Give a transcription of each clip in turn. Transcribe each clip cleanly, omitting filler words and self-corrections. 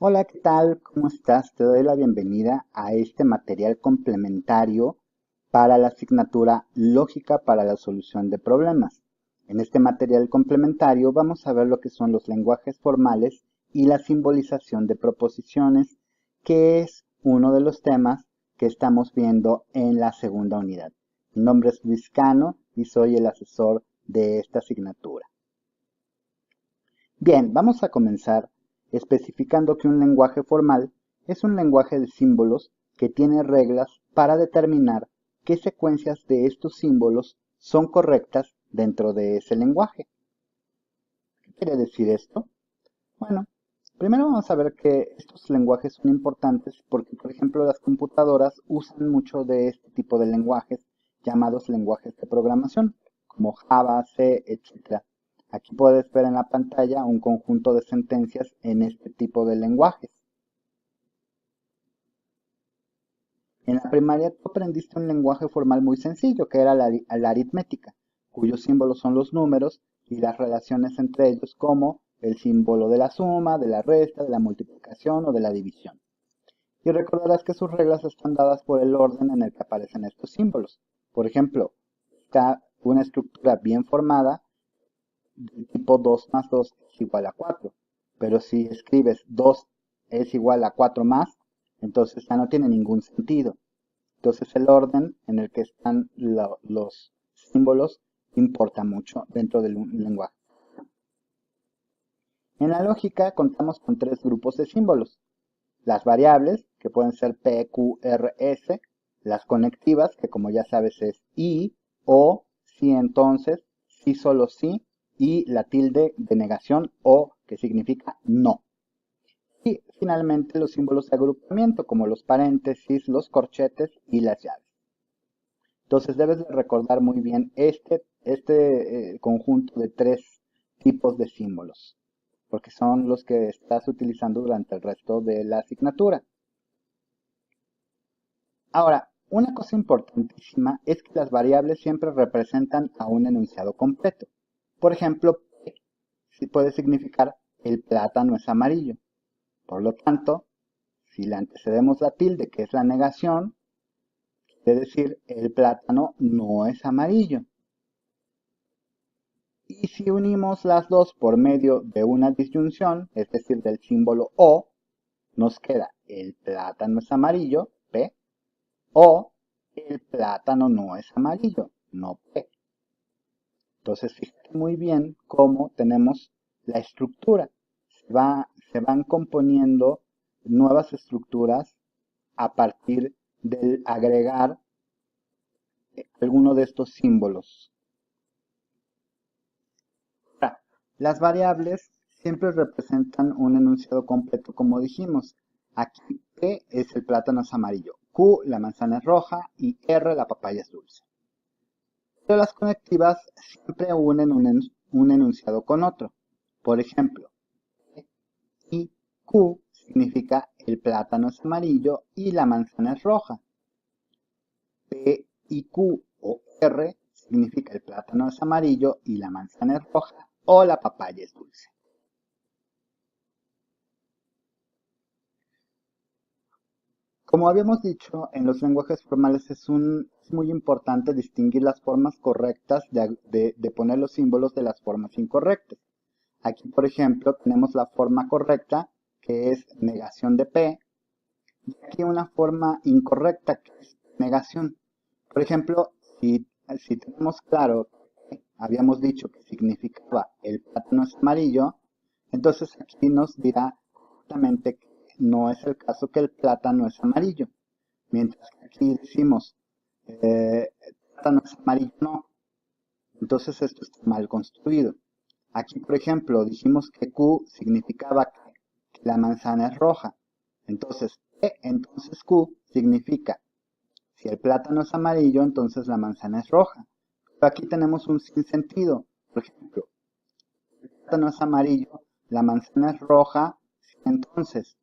Hola, ¿qué tal? ¿Cómo estás? Te doy la bienvenida a este material complementario para la asignatura Lógica para la solución de problemas. En este material complementario vamos a ver lo que son los lenguajes formales y la simbolización de proposiciones, que es uno de los temas que estamos viendo en la segunda unidad. Mi nombre es Luis Cano y soy el asesor de esta asignatura. Bien, vamos a comenzar especificando que un lenguaje formal es un lenguaje de símbolos que tiene reglas para determinar qué secuencias de estos símbolos son correctas dentro de ese lenguaje. ¿Qué quiere decir esto? Bueno, primero vamos a ver que estos lenguajes son importantes porque, por ejemplo, las computadoras usan mucho de este tipo de lenguajes llamados lenguajes de programación, como Java, C, etc. Aquí puedes ver en la pantalla un conjunto de sentencias en este tipo de lenguajes. En la primaria tú aprendiste un lenguaje formal muy sencillo, que era la aritmética, cuyos símbolos son los números y las relaciones entre ellos, como el símbolo de la suma, de la resta, de la multiplicación o de la división. Y recordarás que sus reglas están dadas por el orden en el que aparecen estos símbolos. Por ejemplo, está una estructura bien formada del tipo 2 más 2 es igual a 4. Pero si escribes 2 es igual a 4 más, entonces ya no tiene ningún sentido. Entonces el orden en el que están los símbolos importa mucho dentro del lenguaje. En la lógica contamos con tres grupos de símbolos. Las variables, que pueden ser P, Q, R, S. Las conectivas, que como ya sabes es y, o, si entonces, si solo si, y la tilde de negación o, que significa no. Y finalmente los símbolos de agrupamiento, como los paréntesis, los corchetes y las llaves. Entonces debes de recordar muy bien este conjunto de tres tipos de símbolos, porque son los que estás utilizando durante el resto de la asignatura. Ahora, una cosa importantísima es que las variables siempre representan a un enunciado completo. Por ejemplo, P puede significar el plátano es amarillo. Por lo tanto, si le antecedemos la tilde, que es la negación, quiere decir el plátano no es amarillo. Y si unimos las dos por medio de una disyunción, es decir, del símbolo O, nos queda el plátano es amarillo, P, o el plátano no es amarillo, no P. Entonces, fíjate muy bien cómo tenemos la estructura. Se van componiendo nuevas estructuras a partir del agregar alguno de estos símbolos. Ahora, las variables siempre representan un enunciado completo, como dijimos. Aquí P es el plátano es amarillo, Q la manzana es roja y R la papaya es dulce. Pero las conectivas siempre unen un enunciado con otro. Por ejemplo, P y Q significa el plátano es amarillo y la manzana es roja. P y Q o R significa el plátano es amarillo y la manzana es roja o la papaya es dulce. Como habíamos dicho, en los lenguajes formales es muy importante distinguir las formas correctas de poner los símbolos de las formas incorrectas. Aquí, por ejemplo, tenemos la forma correcta, que es negación de P, y aquí una forma incorrecta, que es negación. Por ejemplo, si tenemos claro que habíamos dicho que significaba el plátano es amarillo, entonces aquí nos dirá justamente que no es el caso, que el plátano es amarillo. Mientras que aquí decimos el plátano es amarillo, no. Entonces esto está mal construido. Aquí, por ejemplo, dijimos que Q significaba que la manzana es roja. Entonces, entonces Q significa, si el plátano es amarillo, entonces la manzana es roja. Pero aquí tenemos un sinsentido. Por ejemplo, el plátano es amarillo, la manzana es roja, entonces,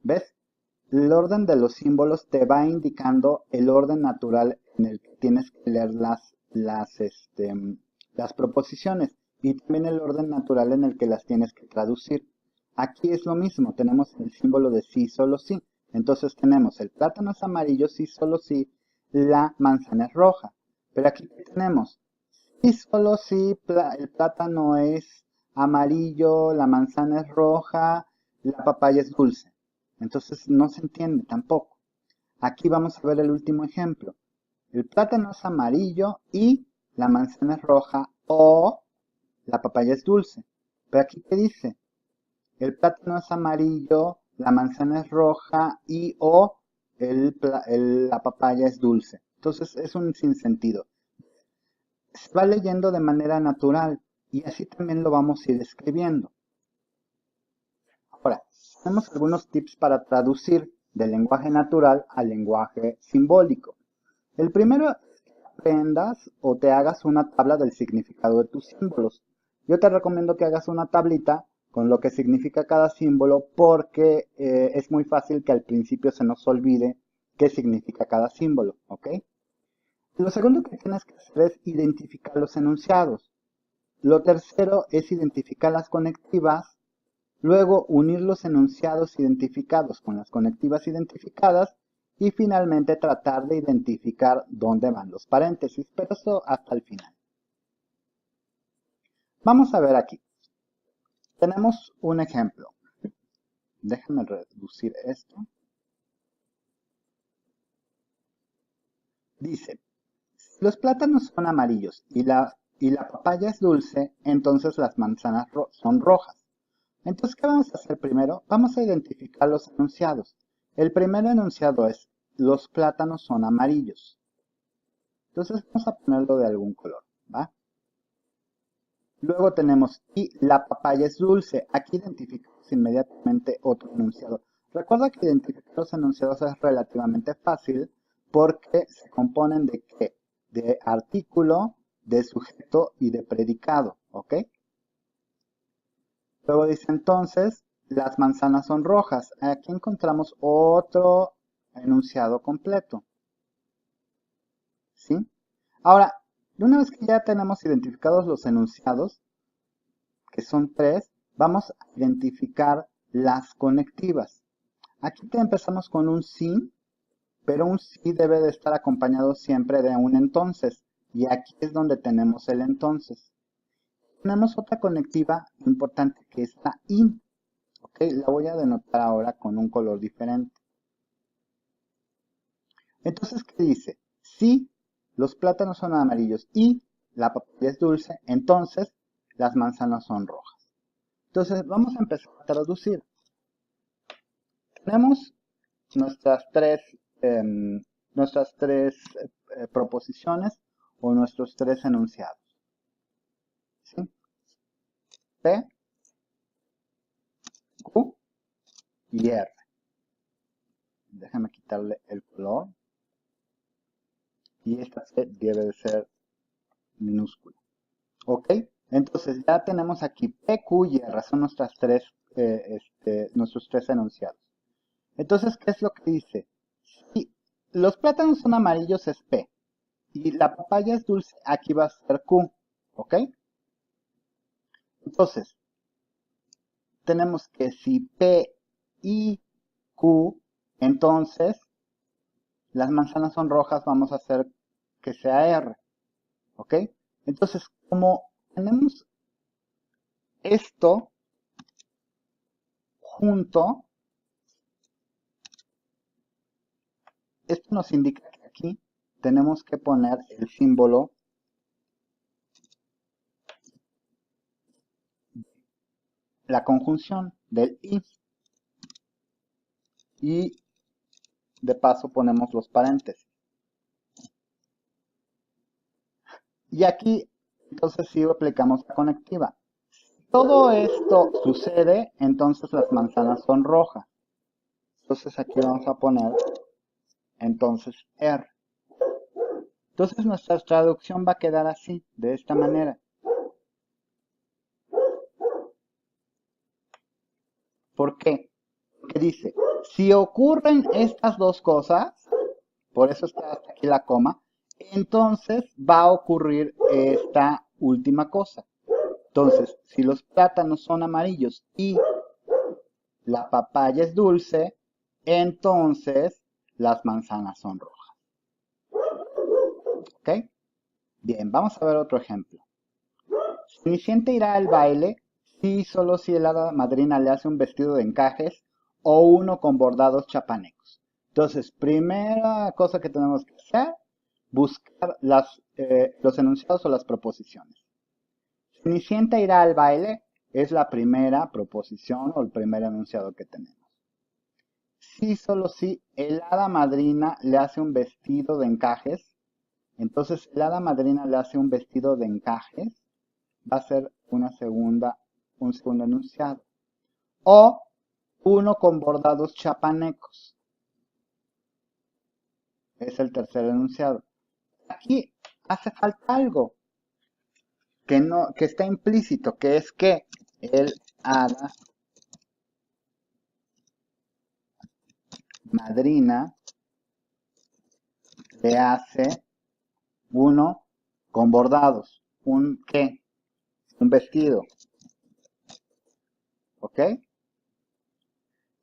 ¿ves? El orden de los símbolos te va indicando el orden natural en el que tienes que leer las proposiciones y también el orden natural en el que las tienes que traducir. Aquí es lo mismo, tenemos el símbolo de sí, solo sí. Entonces tenemos el plátano es amarillo, sí, solo sí, la manzana es roja. Pero aquí ¿qué tenemos? Sí, solo sí, el plátano es amarillo, la manzana es roja, la papaya es dulce. Entonces no se entiende tampoco. Aquí vamos a ver el último ejemplo. El plátano es amarillo y la manzana es roja o la papaya es dulce. Pero aquí ¿qué dice? El plátano es amarillo, la manzana es roja y o la papaya es dulce. Entonces es un sinsentido. Se va leyendo de manera natural y así también lo vamos a ir escribiendo. Ahora, tenemos algunos tips para traducir del lenguaje natural al lenguaje simbólico. El primero es que aprendas o te hagas una tabla del significado de tus símbolos. Yo te recomiendo que hagas una tablita con lo que significa cada símbolo porque es muy fácil que al principio se nos olvide qué significa cada símbolo, ¿ok? Lo segundo que tienes que hacer es identificar los enunciados. Lo tercero es identificar las conectivas, luego unir los enunciados identificados con las conectivas identificadas y finalmente tratar de identificar dónde van los paréntesis, pero eso hasta el final. Vamos a ver aquí. Tenemos un ejemplo. Déjame reducir esto. Dice, si los plátanos son amarillos y la papaya es dulce, entonces las manzanas son rojas. Entonces, ¿qué vamos a hacer primero? Vamos a identificar los enunciados. El primer enunciado es, los plátanos son amarillos. Entonces vamos a ponerlo de algún color, ¿va? Luego tenemos, y la papaya es dulce. Aquí identificamos inmediatamente otro enunciado. Recuerda que identificar los enunciados es relativamente fácil porque se componen de ¿qué? De artículo, de sujeto y de predicado, ¿ok? Luego dice entonces, las manzanas son rojas. Aquí encontramos otro enunciado completo. ¿Sí? Ahora, una vez que ya tenemos identificados los enunciados, que son 3, vamos a identificar las conectivas. Aquí empezamos con un sí, pero un sí debe de estar acompañado siempre de un entonces. Y aquí es donde tenemos el entonces. Tenemos otra conectiva importante que es la in. Ok, la voy a denotar ahora con un color diferente. Entonces, ¿qué dice? Si los plátanos son amarillos y la papaya es dulce, entonces las manzanas son rojas. Entonces, vamos a empezar a traducir. Tenemos nuestras tres proposiciones o nuestros tres enunciados. ¿Sí? P, Q y R. Déjame quitarle el color. Y esta C debe de ser minúscula. ¿Ok? Entonces ya tenemos aquí P, Q y R, son nuestros tres enunciados. Entonces, ¿qué es lo que dice? Si los plátanos son amarillos es P y la papaya es dulce, aquí va a ser Q. ¿Ok? Entonces, tenemos que si P y Q, entonces las manzanas son rojas, vamos a hacer que sea R. ¿Ok? Entonces, como tenemos esto junto, esto nos indica que aquí tenemos que poner el símbolo la conjunción del y de paso ponemos los paréntesis. Y aquí entonces sí aplicamos la conectiva. Si todo esto sucede, entonces las manzanas son rojas. Entonces aquí vamos a poner entonces R. Entonces nuestra traducción va a quedar así, de esta manera. ¿Por qué? Porque dice, si ocurren estas dos cosas, por eso está hasta aquí la coma, entonces va a ocurrir esta última cosa. Entonces, si los plátanos son amarillos y la papaya es dulce, entonces las manzanas son rojas. ¿Ok? Bien, vamos a ver otro ejemplo. Cenicienta irá al baile si y solo si el hada madrina le hace un vestido de encajes o uno con bordados chapanecos. Entonces, primera cosa que tenemos que hacer, buscar los enunciados o las proposiciones. Cenicienta irá al baile es la primera proposición o el primer enunciado que tenemos. Si solo si el hada madrina le hace un vestido de encajes, entonces el hada madrina le hace un vestido de encajes, va a ser un segundo enunciado. O uno con bordados chapanecos. Es el tercer enunciado. Aquí hace falta algo que está implícito, que es que el hada madrina le hace uno con bordados. ¿Un qué? Un vestido. ¿Ok?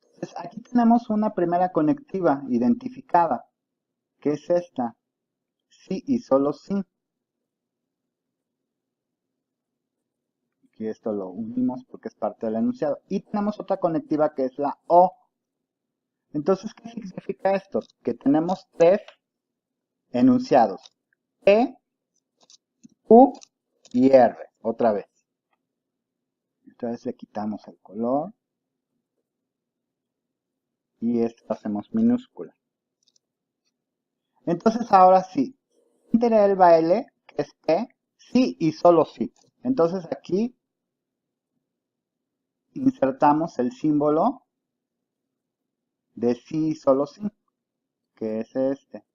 Entonces aquí tenemos una primera conectiva identificada, que es esta. Sí y solo sí. Aquí esto lo unimos porque es parte del enunciado. Y tenemos otra conectiva que es la O. Entonces, ¿qué significa esto? Que tenemos tres enunciados. P, Q y R. Otra vez. Entonces le quitamos el color. Y esto lo hacemos minúscula. Entonces ahora sí. Entre el baile, que es P, sí y solo sí. Entonces aquí insertamos el símbolo de sí y solo sí, que es este.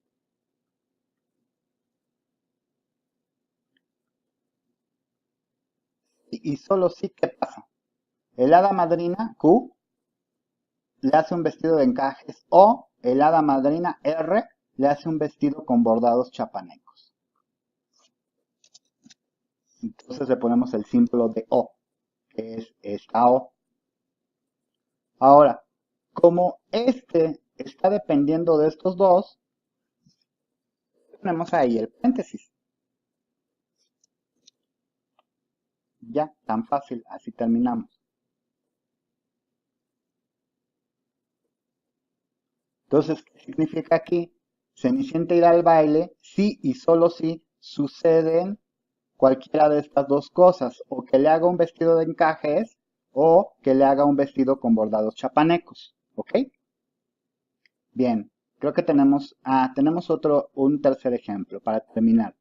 Y solo sí, ¿qué pasa? El hada madrina, Q, le hace un vestido de encajes o el hada madrina, R, le hace un vestido con bordados chapanecos. Entonces le ponemos el símbolo de O, que es esta O. Ahora, como este está dependiendo de estos dos, ponemos ahí el paréntesis. Ya, tan fácil, así terminamos. Entonces, ¿qué significa aquí? Cenicienta irá al baile si y solo si suceden cualquiera de estas dos cosas, o que le haga un vestido de encajes o que le haga un vestido con bordados chapanecos, ¿ok? Bien, creo que tenemos un tercer ejemplo para terminar.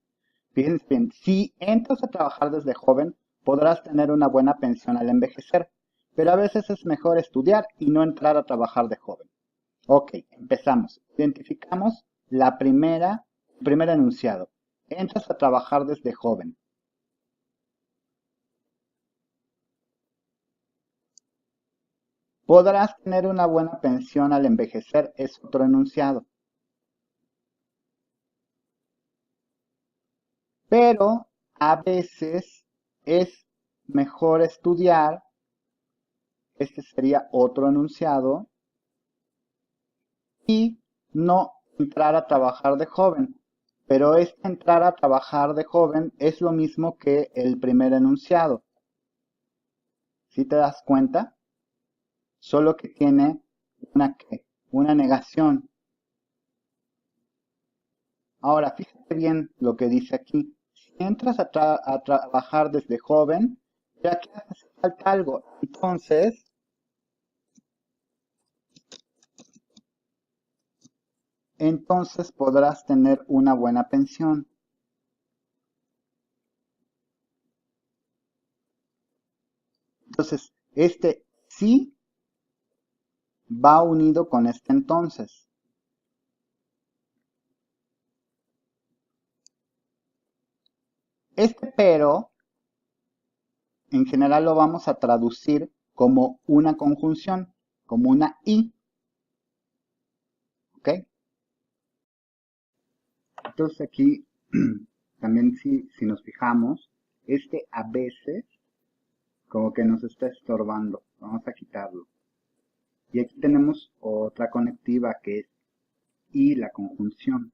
Fíjense bien, si entras a trabajar desde joven, podrás tener una buena pensión al envejecer, pero a veces es mejor estudiar y no entrar a trabajar de joven. Ok, empezamos. Identificamos el primer enunciado. Entras a trabajar desde joven. Podrás tener una buena pensión al envejecer es otro enunciado. Pero a veces es mejor estudiar. Este sería otro enunciado. Y no entrar a trabajar de joven. Pero este entrar a trabajar de joven es lo mismo que el primer enunciado. ¿Sí te das cuenta? Solo que tiene una negación. Ahora, fíjate bien lo que dice aquí. Si entras a trabajar desde joven, ya que hace falta algo. Entonces podrás tener una buena pensión. Entonces, este sí va unido con este entonces. Este pero, en general lo vamos a traducir como una conjunción, como una y. ¿Ok? Entonces aquí también si nos fijamos, este a veces como que nos está estorbando. Vamos a quitarlo. Y aquí tenemos otra conectiva que es y la conjunción.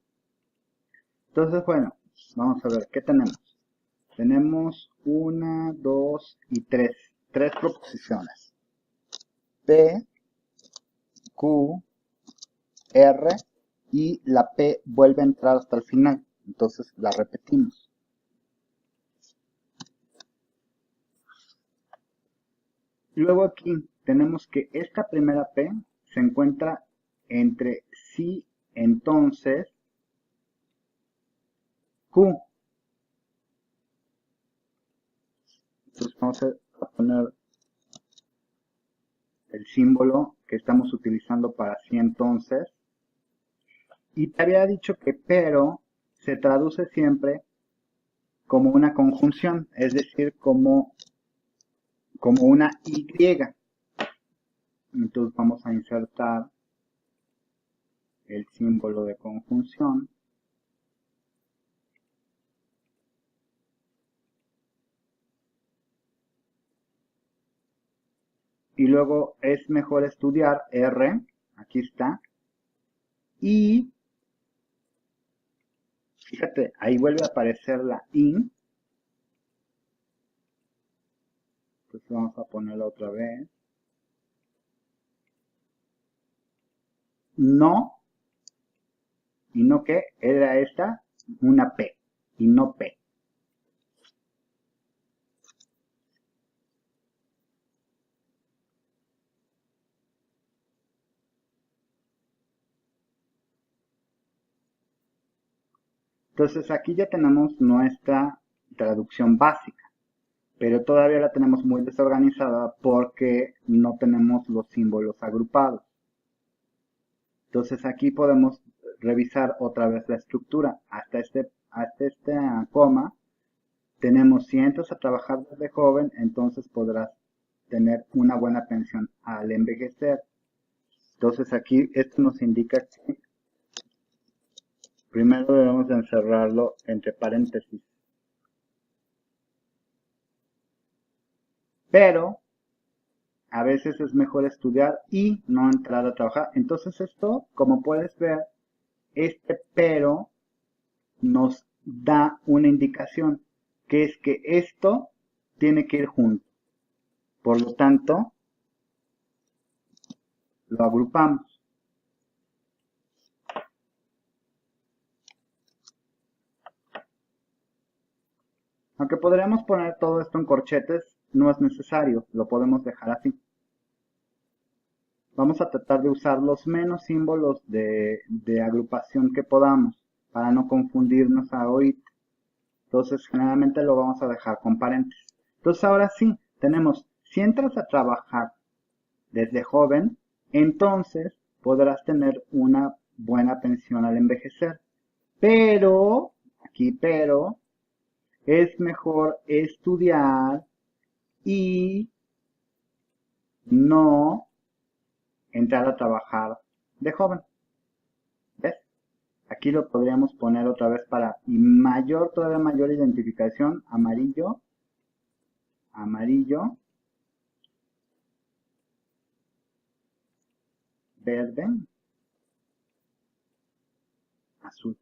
Entonces, bueno, vamos a ver, ¿qué tenemos? Tenemos una, dos y tres proposiciones. P, Q, R y la P vuelve a entrar hasta el final. Entonces la repetimos. Luego aquí tenemos que esta primera P se encuentra entre sí, entonces, Q. Entonces vamos a poner el símbolo que estamos utilizando para sí, entonces. Y te había dicho que pero se traduce siempre como una conjunción, es decir, como una Y. Entonces vamos a insertar el símbolo de conjunción. Y luego es mejor estudiar R, aquí está. Y fíjate, ahí vuelve a aparecer la I. Entonces vamos a ponerla otra vez. No, y no que, era esta, una P, y no P. Entonces aquí ya tenemos nuestra traducción básica, pero todavía la tenemos muy desorganizada porque no tenemos los símbolos agrupados. Entonces aquí podemos revisar otra vez la estructura. Hasta este coma tenemos, si entras a trabajar desde joven, entonces podrás tener una buena pensión al envejecer. Entonces aquí esto nos indica que primero debemos de encerrarlo entre paréntesis. Pero a veces es mejor estudiar y no entrar a trabajar. Entonces esto, como puedes ver, este pero nos da una indicación, que es que esto tiene que ir junto. Por lo tanto, lo agrupamos. Aunque podríamos poner todo esto en corchetes, no es necesario, lo podemos dejar así. Vamos a tratar de usar los menos símbolos de agrupación que podamos, para no confundirnos ahorita. Entonces, generalmente lo vamos a dejar con paréntesis. Entonces, ahora sí, tenemos, si entras a trabajar desde joven, entonces podrás tener una buena pensión al envejecer. Pero, aquí pero, es mejor estudiar y no entrar a trabajar de joven. ¿Ves? Aquí lo podríamos poner otra vez para todavía mayor identificación, amarillo, amarillo, verde, azul.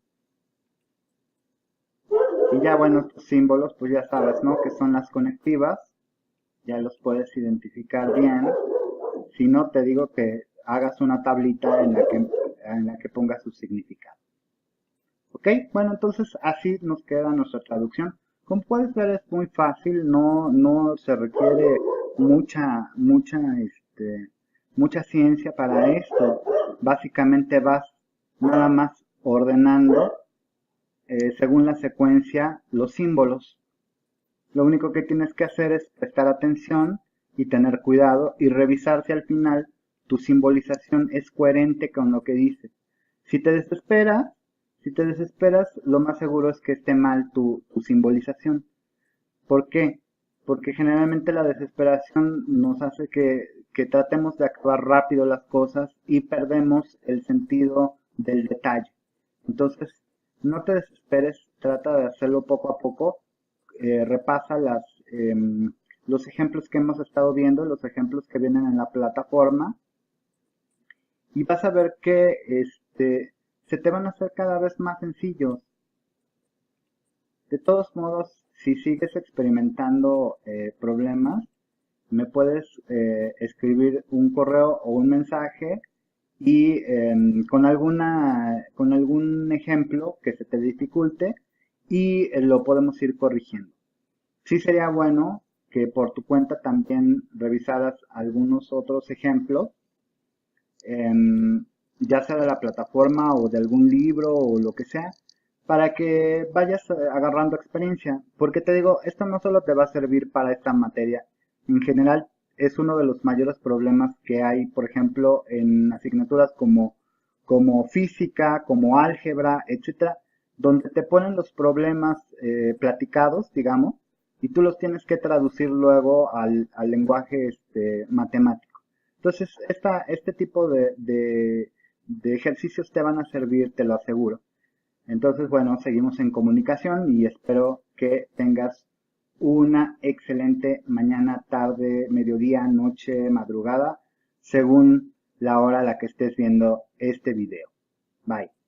Y ya bueno, estos símbolos, pues ya sabes, ¿no? Que son las conectivas, ya los puedes identificar bien. Si no, te digo que hagas una tablita en la que pongas su significado. ¿Ok? Bueno, entonces así nos queda nuestra traducción. Como puedes ver, es muy fácil, no se requiere mucha ciencia para esto. Básicamente vas nada más ordenando según la secuencia los símbolos. Lo único que tienes que hacer es prestar atención y tener cuidado y revisar si al final tu simbolización es coherente con lo que dice. Si te desesperas, lo más seguro es que esté mal tu simbolización. ¿Por qué? Porque generalmente la desesperación nos hace que tratemos de actuar rápido las cosas y perdemos el sentido del detalle. Entonces, no te desesperes, trata de hacerlo poco a poco, repasa los ejemplos que hemos estado viendo, los ejemplos que vienen en la plataforma, y vas a ver que se te van a hacer cada vez más sencillos. De todos modos, si sigues experimentando problemas, me puedes escribir un correo o un mensaje y con algún ejemplo que se te dificulte y lo podemos ir corrigiendo. Sí sería bueno que por tu cuenta también revisaras algunos otros ejemplos, ya sea de la plataforma o de algún libro o lo que sea, para que vayas agarrando experiencia. Porque te digo, esto no solo te va a servir para esta materia, en general es uno de los mayores problemas que hay, por ejemplo, en asignaturas como física, como álgebra, etcétera, donde te ponen los problemas platicados, digamos, y tú los tienes que traducir luego al lenguaje matemático. Entonces, este tipo de ejercicios te van a servir, te lo aseguro. Entonces, bueno, seguimos en comunicación y espero que tengas una excelente mañana, tarde, mediodía, noche, madrugada, según la hora a la que estés viendo este video. Bye.